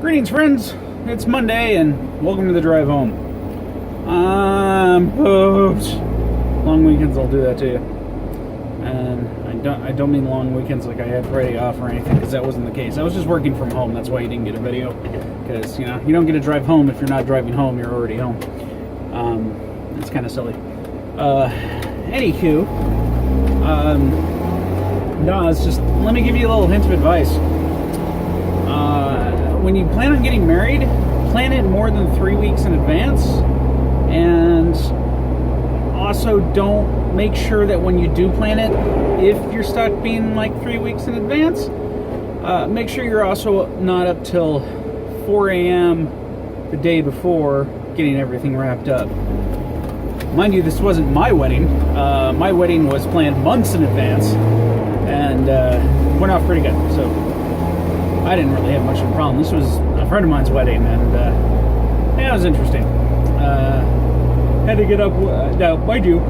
Greetings, friends. It's Monday, and welcome to the drive home. I'm pooped. Long weekends will do that to you. And I don't mean long weekends like I had Friday off or anything, because that wasn't the case. I was just working from home. That's why you didn't get a video. Because, you don't get to drive home if you're not driving home. You're already home. It's kind of silly. Anywho, no, it's just, let me give you a little hint of advice. When you plan on getting married, plan it more than 3 weeks in advance, and also don't make sure that when you do plan it, if you're stuck being like 3 weeks in advance, make sure you're also not up till 4 a.m. the day before getting everything wrapped up. Mind you, this wasn't my wedding. My wedding was planned months in advance, and went off pretty good, so I didn't really have much of a problem. This was a friend of mine's wedding, and yeah, it was interesting. Had to get up, now, mind you,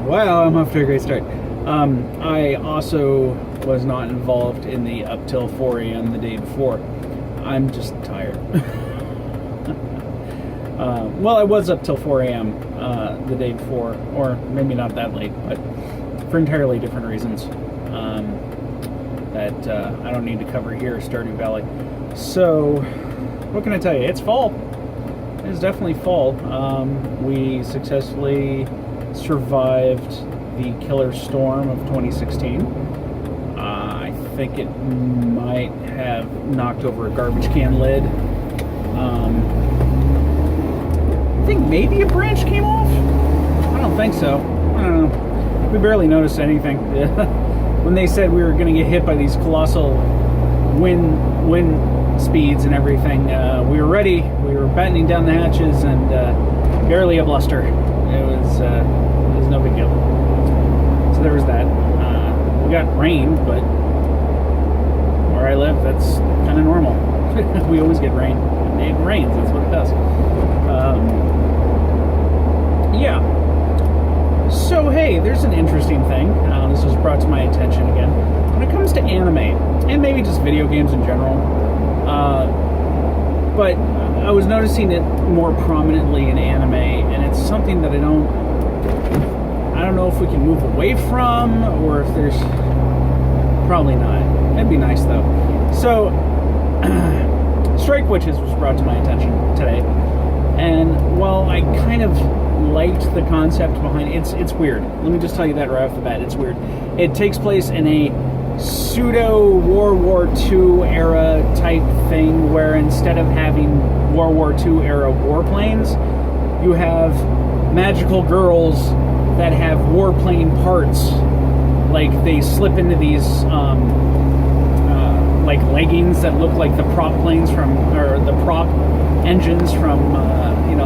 wow, I'm off to a great start. I also was not involved in the up till 4 a.m. the day before. I'm just tired. Well, I was up till 4 a.m. The day before, or maybe not that late, but for entirely different reasons that I don't need to cover here, Stardew Valley. So, what can I tell you? It's fall. It's definitely fall. We successfully survived the killer storm of 2016. I think it might have knocked over a garbage can lid. I think maybe a branch came off? I don't think so. I don't know. We barely noticed anything. When they said we were going to get hit by these colossal wind speeds and everything, we were ready. We were battening down the hatches, and barely a bluster. It was no big deal. So there was that. We got rain, but where I live, that's kind of normal. We always get rain. It rains, that's what it does. Yeah. So, hey, there's an interesting thing. This was brought to my attention again. When it comes to anime, and maybe just video games in general, but I was noticing it more prominently in anime, and it's something that I don't know if we can move away from, or if there's... Probably not. It'd be nice, though. So, Strike Witches was brought to my attention today. And while I kind of liked the concept behind it, it's weird. Let me just tell you that right off the bat. It's weird. It takes place in a pseudo World War II era type thing, where instead of having World War II era warplanes, you have magical girls that have warplane parts. Like, they slip into these like leggings that look like the prop planes from, or the prop engines from,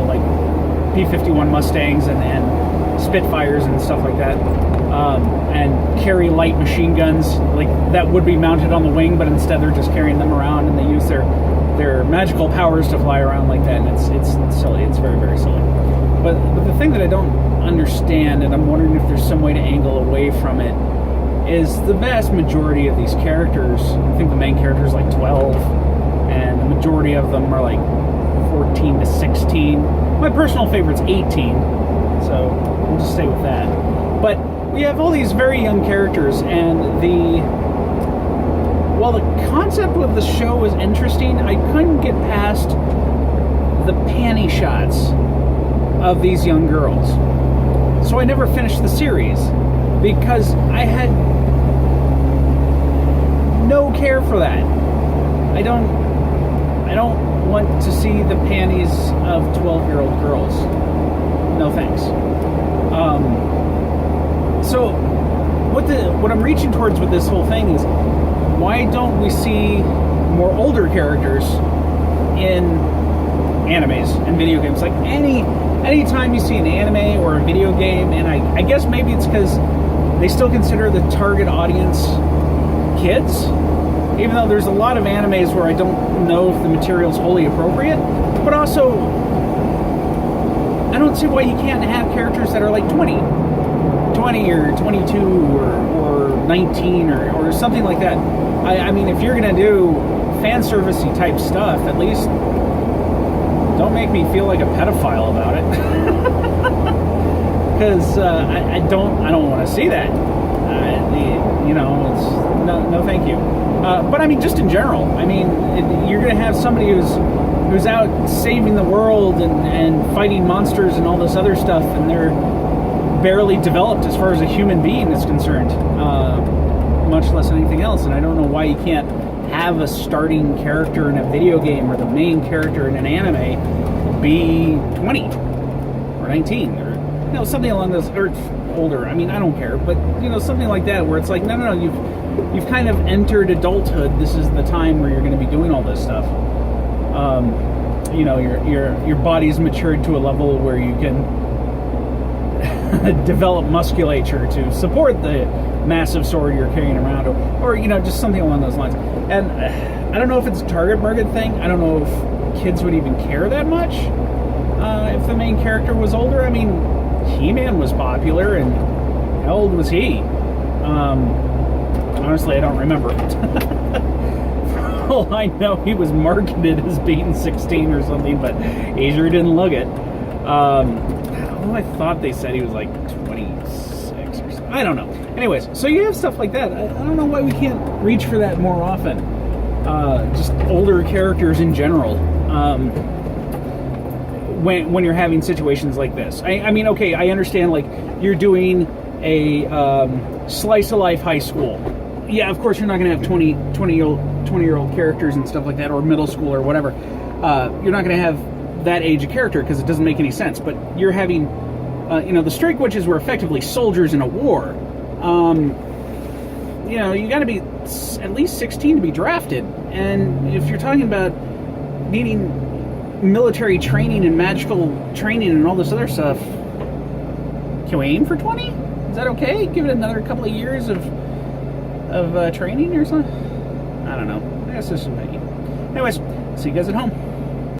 like P-51 Mustangs and Spitfires and stuff like that, and carry light machine guns like that would be mounted on the wing, but instead they're just carrying them around, and they use their magical powers to fly around like that, and it's silly. It's very, very silly. But the thing that I don't understand, and I'm wondering if there's some way to angle away from it, is the vast majority of these characters, I think the main character is like 12, and the majority of them are like 14 to 16. My personal favorite's 18, so we'll just stay with that. But we have all these very young characters, and while the concept of the show was interesting, I couldn't get past the panty shots of these young girls. So I never finished the series, because I had no care for that. I don't want to see the panties of 12-year-old girls. No thanks. So what I'm reaching towards with this whole thing is, why don't we see more older characters in animes and video games? Like anytime you see an anime or a video game, and I guess maybe it's because they still consider the target audience kids, even though there's a lot of animes where I don't know if the material's wholly appropriate, but also I don't see why you can't have characters that are like 20 or 22 or 19 or something like that. I mean, if you're going to do fan servicey type stuff, at least don't make me feel like a pedophile about it. Because I don't want to see that. You know, it's no thank you. But I mean, just in general, I mean, you're going to have somebody who's out saving the world and fighting monsters and all this other stuff, and they're barely developed as far as a human being is concerned, much less anything else. And I don't know why you can't have a starting character in a video game or the main character in an anime be 20 or 19 or something along those, or older. I mean, I don't care, but something like that where it's like, no, you've kind of entered adulthood. This is the time where you're going to be doing all this stuff. Your body's matured to a level where you can develop musculature to support the massive sword you're carrying around, or just something along those lines. And I don't know if it's a target market thing. I don't know if kids would even care that much if the main character was older. I mean, He-Man was popular, and how old was he? Honestly, I don't remember. For all I know, he was marketed as being 16 or something, but he sure didn't look it. I thought they said he was like 26 or something. I don't know. Anyways, so you have stuff like that. I don't know why we can't reach for that more often. Just older characters in general. When you're having situations like this. I mean, okay, I understand, like, you're doing a slice of life high school. Yeah, of course you're not going to have 20-year-old characters and stuff like that, or middle school or whatever. You're not going to have that age of character because it doesn't make any sense. But you're having, the Strike Witches were effectively soldiers in a war. You got to be at least 16 to be drafted. And if you're talking about needing military training and magical training and all this other stuff, can we aim for 20? Is that okay? Give it another couple of years of training or something? I don't know. I guess this is me. Anyways, see you guys at home.